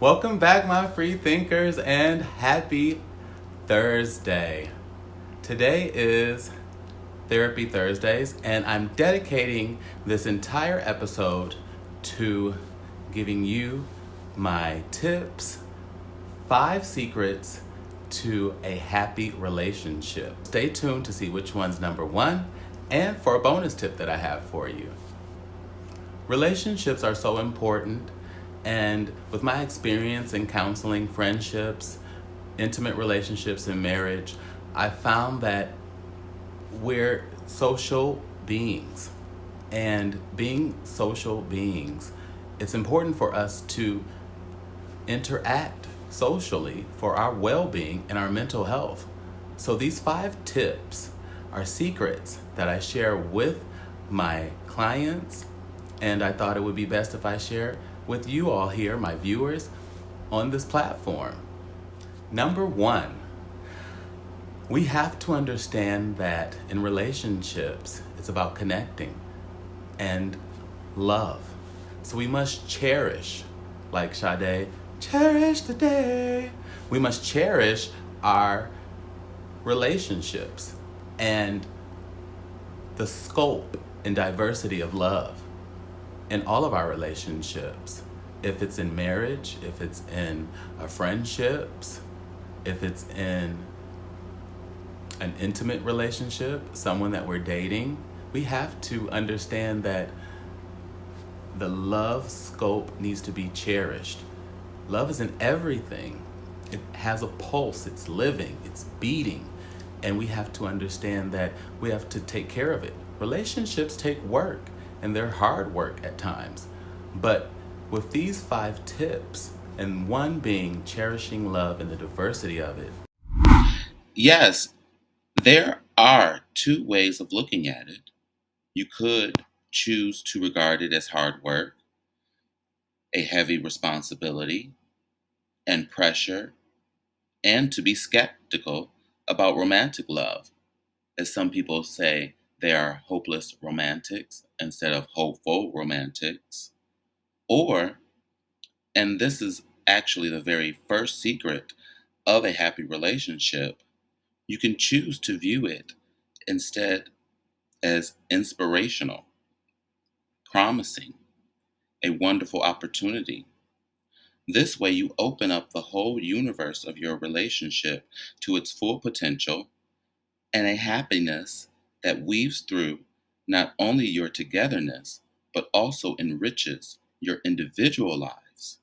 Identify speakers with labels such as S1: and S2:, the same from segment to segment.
S1: Welcome back, my free thinkers, and happy Thursday. Today is Therapy Thursdays, and I'm dedicating this entire episode to giving you my tips, 5 secrets to a happy relationship. Stay tuned to see which one's number 1 and for a bonus tip that I have for you. Relationships are so important, and with my experience in counseling friendships, intimate relationships, and marriage, I found that we're social beings. And being social beings, it's important for us to interact socially for our well-being and our mental health. So these 5 tips are secrets that I share with my clients, and I thought it would be best if I share with you all here, my viewers, on this platform. Number 1, we have to understand that in relationships, it's about connecting and love. So we must cherish, like Sade, cherish the day. We must cherish our relationships and the scope and diversity of love in all of our relationships. If it's in marriage, if it's in friendships, if it's in an intimate relationship, someone that we're dating, we have to understand that the love scope needs to be cherished. Love is in everything. It has a pulse, it's living, it's beating, and we have to understand that we have to take care of it. Relationships take work, and they're hard work at times. But with these 5 tips, and one being cherishing love and the diversity of it.
S2: Yes, there are 2 ways of looking at it. You could choose to regard it as hard work, a heavy responsibility, and pressure, and to be skeptical about romantic love. As some people say, they are hopeless romantics instead of hopeful romantics. Or, and this is actually the very first secret of a happy relationship, you can choose to view it instead as inspirational, promising, a wonderful opportunity. This way, you open up the whole universe of your relationship to its full potential and a happiness that weaves through not only your togetherness, but also enriches your individual lives.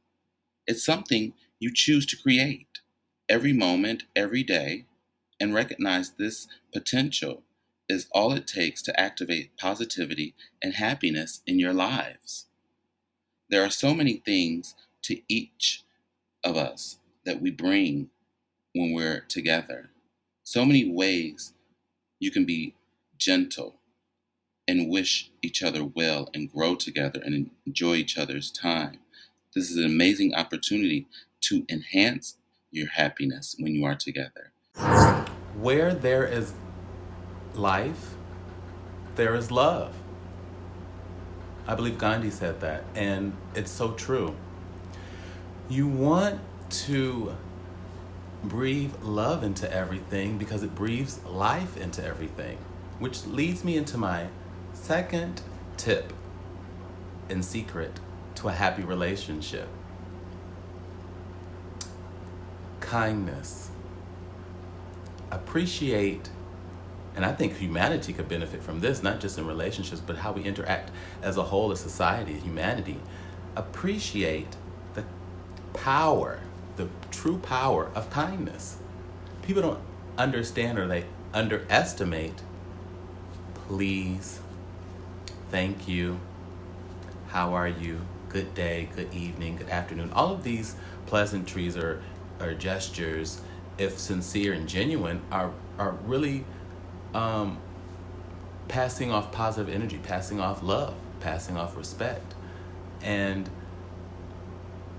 S2: It's something you choose to create every moment, every day, and recognize this potential is all it takes to activate positivity and happiness in your lives. There are so many things to each of us that we bring when we're together. So many ways you can be gentle and wish each other well and grow together and enjoy each other's time. This is an amazing opportunity to enhance your happiness when you are together.
S1: Where there is life, there is love. I believe Gandhi said that, and it's so true. You want to breathe love into everything because it breathes life into everything, which leads me into my second tip and secret to a happy relationship. Kindness. Appreciate, and I think humanity could benefit from this, not just in relationships, but how we interact as a whole, as society, humanity. Appreciate the power, the true power of kindness. People don't understand, or they underestimate please, thank you, how are you, good day, good evening, good afternoon. All of these pleasantries or gestures, if sincere and genuine, are really passing off positive energy, passing off love, passing off respect. And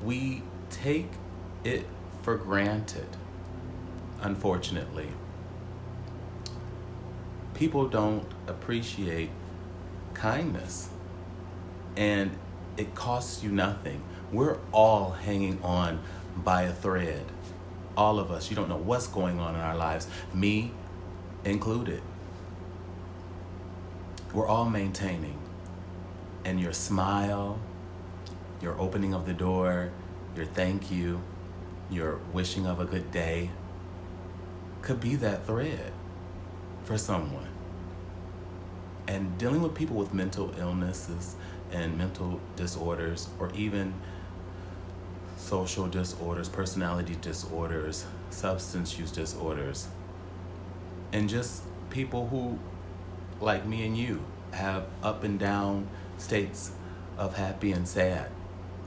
S1: we take it for granted, unfortunately. People don't appreciate kindness, and it costs you nothing. We're all hanging on by a thread. All of us. You don't know what's going on in our lives, me included. We're all maintaining. And your smile, your opening of the door, your thank you, your wishing of a good day could be that thread for someone. And dealing with people with mental illnesses and mental disorders, or even social disorders, personality disorders, substance use disorders, and just people who, like me and you, have up and down states of happy and sad.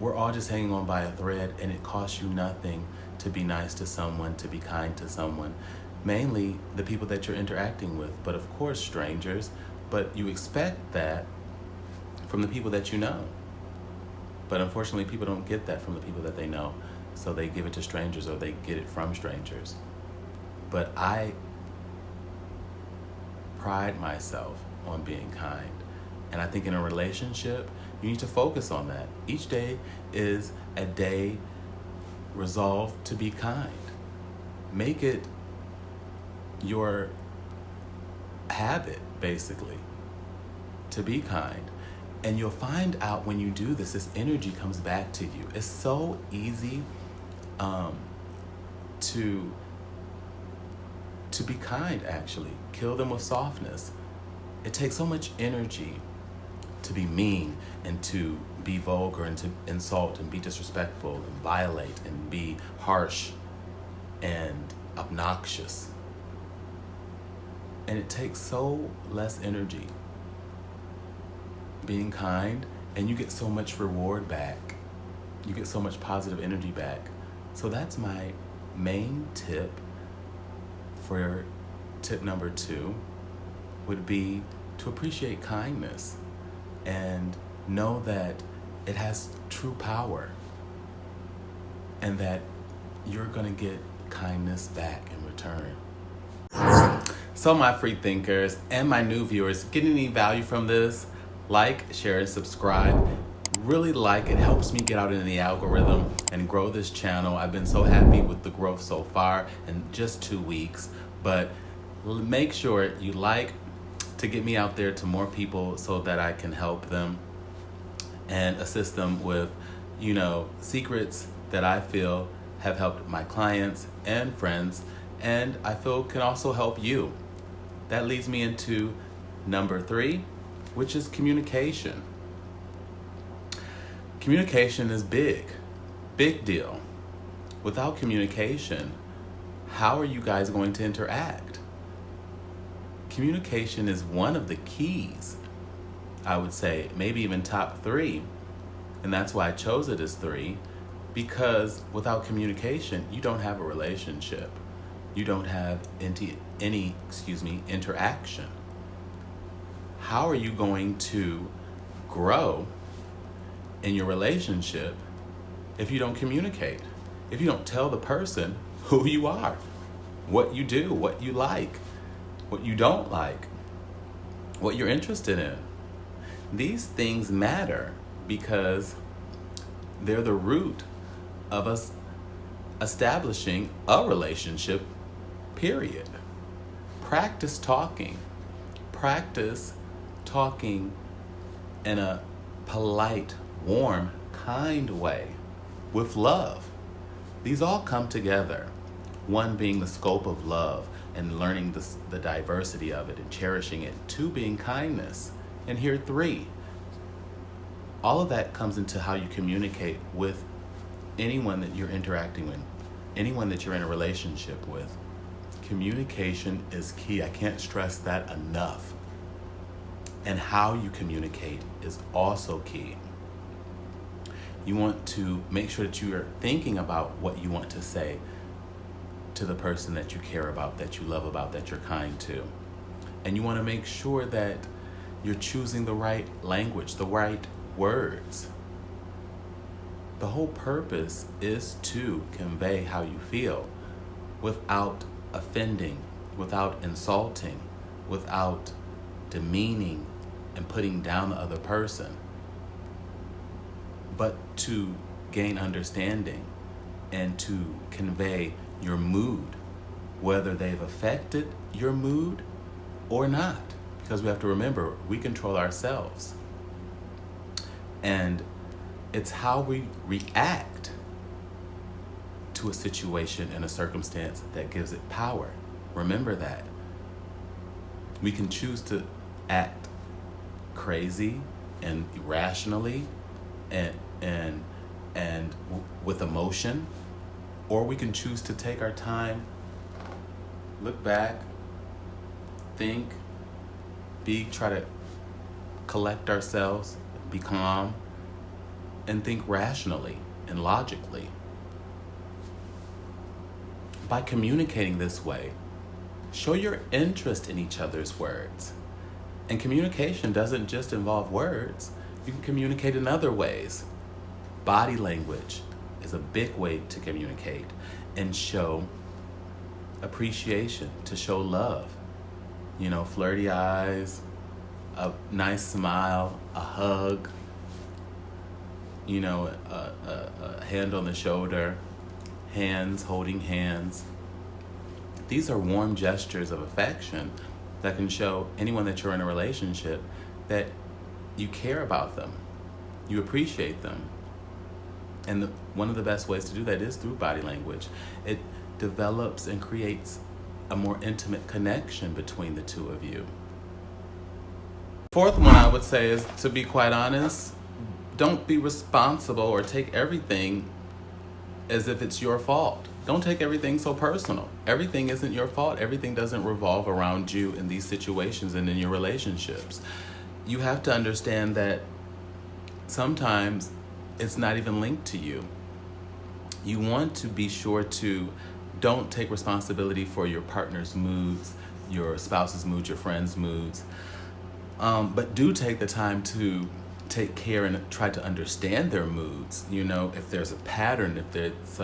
S1: We're all just hanging on by a thread, and it costs you nothing to be nice to someone, to be kind to someone. Mainly the people that you're interacting with, but of course strangers, but you expect that from the people that you know. But unfortunately, people don't get that from the people that they know, so they give it to strangers, or they get it from strangers. But I pride myself on being kind. And I think in a relationship, you need to focus on that. Each day is a day resolved to be kind. Make it your habit, basically, to be kind. And you'll find out when you do this energy comes back to you. It's so easy to be kind, actually. Kill them with softness. It takes so much energy to be mean and to be vulgar and to insult and be disrespectful and violate and be harsh and obnoxious. And it takes so less energy being kind, and you get so much reward back. You get so much positive energy back. So that's my main tip for tip number 2 would be to appreciate kindness and know that it has true power and that you're going to get kindness back in return. So my free thinkers and my new viewers, getting any value from this? Like, share, and subscribe. Really like it. Helps me get out in the algorithm and grow this channel. I've been so happy with the growth so far in just 2 weeks. But make sure you like to get me out there to more people so that I can help them and assist them with, secrets that I feel have helped my clients and friends, and I feel can also help you. That leads me into number 3, which is communication. Communication is big deal. Without communication, how are you guys going to interact? Communication is one of the keys, I would say, maybe even top 3. And that's why I chose it as 3, because without communication, you don't have a relationship. You don't have any interaction. How are you going to grow in your relationship if you don't communicate? If you don't tell the person who you are, what you do, what you like, what you don't like, what you're interested in. These things matter because they're the root of us establishing a relationship, period. Practice talking. Practice talking in a polite, warm, kind way with love. These all come together. One being the scope of love and learning the diversity of it and cherishing it. 2 being kindness. And here 3. All of that comes into how you communicate with anyone that you're interacting with, anyone that you're in a relationship with. Communication is key. I can't stress that enough. And how you communicate is also key. You want to make sure that you are thinking about what you want to say to the person that you care about, that you love about, that you're kind to. And you want to make sure that you're choosing the right language, the right words. The whole purpose is to convey how you feel without offending, without insulting, without demeaning and putting down the other person, but to gain understanding and to convey your mood, whether they've affected your mood or not. Because we have to remember, we control ourselves. And it's how we react to a situation and a circumstance that gives it power. Remember that. We can choose to act crazy and irrationally and with emotion, or we can choose to take our time, look back, think, try to collect ourselves, be calm, and think rationally and logically. By communicating this way, show your interest in each other's words. And communication doesn't just involve words. You can communicate in other ways. Body language is a big way to communicate and show appreciation, to show love. Flirty eyes, a nice smile, a hug, a hand on the shoulder, holding hands. These are warm gestures of affection that can show anyone that you're in a relationship that you care about them, you appreciate them. And one of the best ways to do that is through body language. It develops and creates a more intimate connection between the two of you. Fourth one I would say is, to be quite honest, don't be responsible or take everything as if it's your fault. Don't take everything so personal. Everything isn't your fault. Everything doesn't revolve around you in these situations and in your relationships. You have to understand that sometimes it's not even linked to you. You want to be sure to don't take responsibility for your partner's moods, your spouse's moods, your friend's moods. But do take the time to take care and try to understand their moods. If there's a pattern, if there's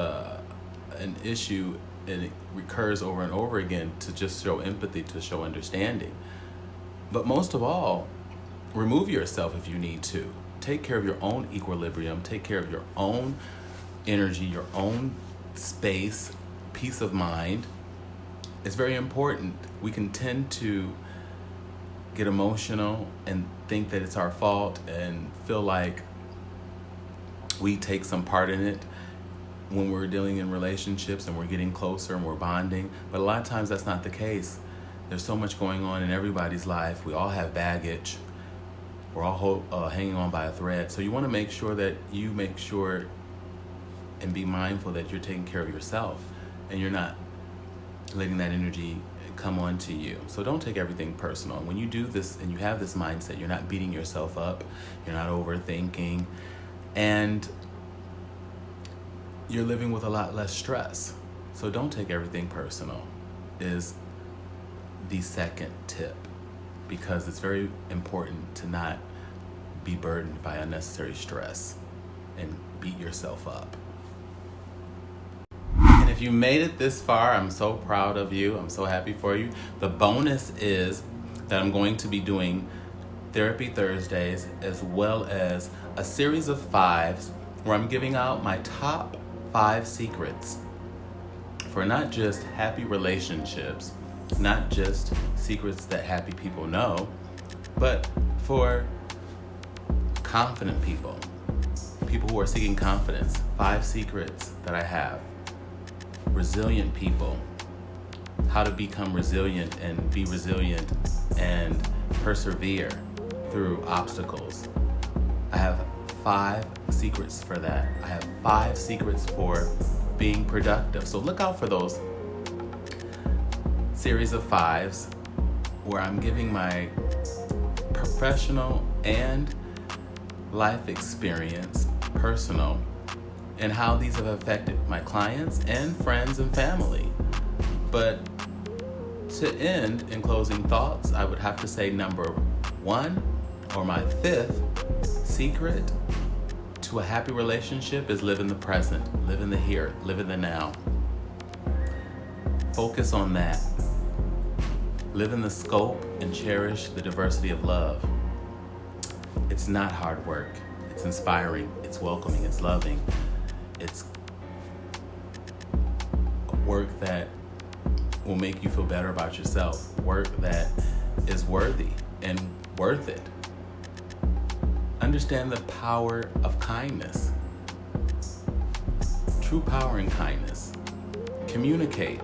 S1: an issue and it recurs over and over again, to just show empathy, to show understanding. But most of all, remove yourself if you need to. Take care of your own equilibrium, take care of your own energy, your own space, peace of mind. It's very important. We can tend to get emotional and think that it's our fault and feel like we take some part in it when we're dealing in relationships and we're getting closer and we're bonding. But a lot of times that's not the case. There's so much going on in everybody's life. We all have baggage. We're all hanging on by a thread. So you want to make sure that you make sure and be mindful that you're taking care of yourself and you're not letting that energy come on to you. So don't take everything personal. When you do this and you have this mindset, you're not beating yourself up, you're not overthinking, and you're living with a lot less stress. So don't take everything personal is the second tip, because it's very important to not be burdened by unnecessary stress and beat yourself up. And if you made it this far, I'm so proud of you. I'm so happy for you. The bonus is that I'm going to be doing Therapy Thursdays, as well as a series of 5s where I'm giving out my top 5 secrets for not just happy relationships, not just secrets that happy people know, but for confident people who are seeking confidence. 5 secrets that I have. Resilient people, how to become resilient and be resilient and persevere through obstacles. I have 5 secrets for that. I have 5 secrets for being productive. So look out for those series of 5s where I'm giving my professional and life experience, personal, and how these have affected my clients and friends and family. But to end in closing thoughts, I would have to say number 1, or my 5th secret to a happy relationship, is live in the present, live in the here, live in the now. Focus on that. Live in the scope and cherish the diversity of love. It's not hard work. It's inspiring. It's welcoming. It's loving. It's work that will make you feel better about yourself, work that is worthy and worth it. Understand the power of kindness, true power in kindness. Communicate.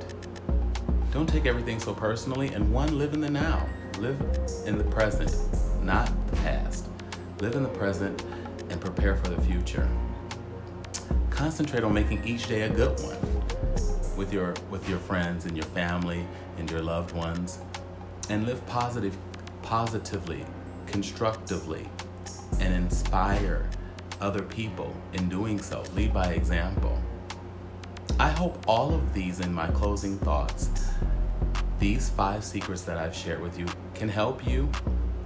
S1: Don't take everything so personally. And one, live in the now. Live in the present, not the past. Live in the present and prepare for the future. Concentrate on making each day a good one with your friends and your family and your loved ones, and live positively, constructively, and inspire other people in doing so. Lead by example. I hope all of these, in my closing thoughts, these 5 secrets that I've shared with you can help you,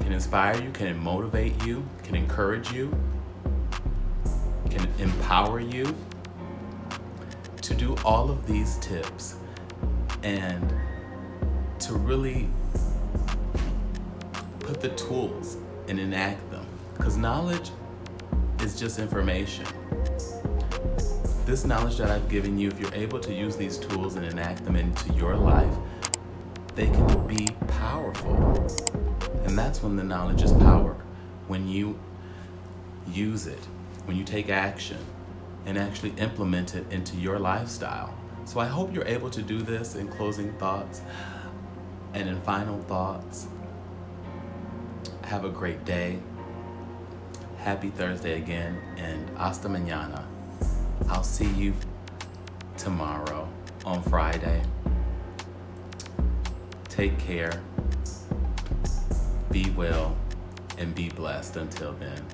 S1: can inspire you, can motivate you, can encourage you, can empower you to do all of these tips and to really put the tools and enact them. Because knowledge is just information. This knowledge that I've given you, if you're able to use these tools and enact them into your life, they can be powerful. And that's when the knowledge is power. When you use it, when you take action and actually implement it into your lifestyle. So I hope you're able to do this in closing thoughts and in final thoughts. Have a great day. Happy Thursday again, and hasta mañana. I'll see you tomorrow on Friday. Take care, be well, and be blessed until then.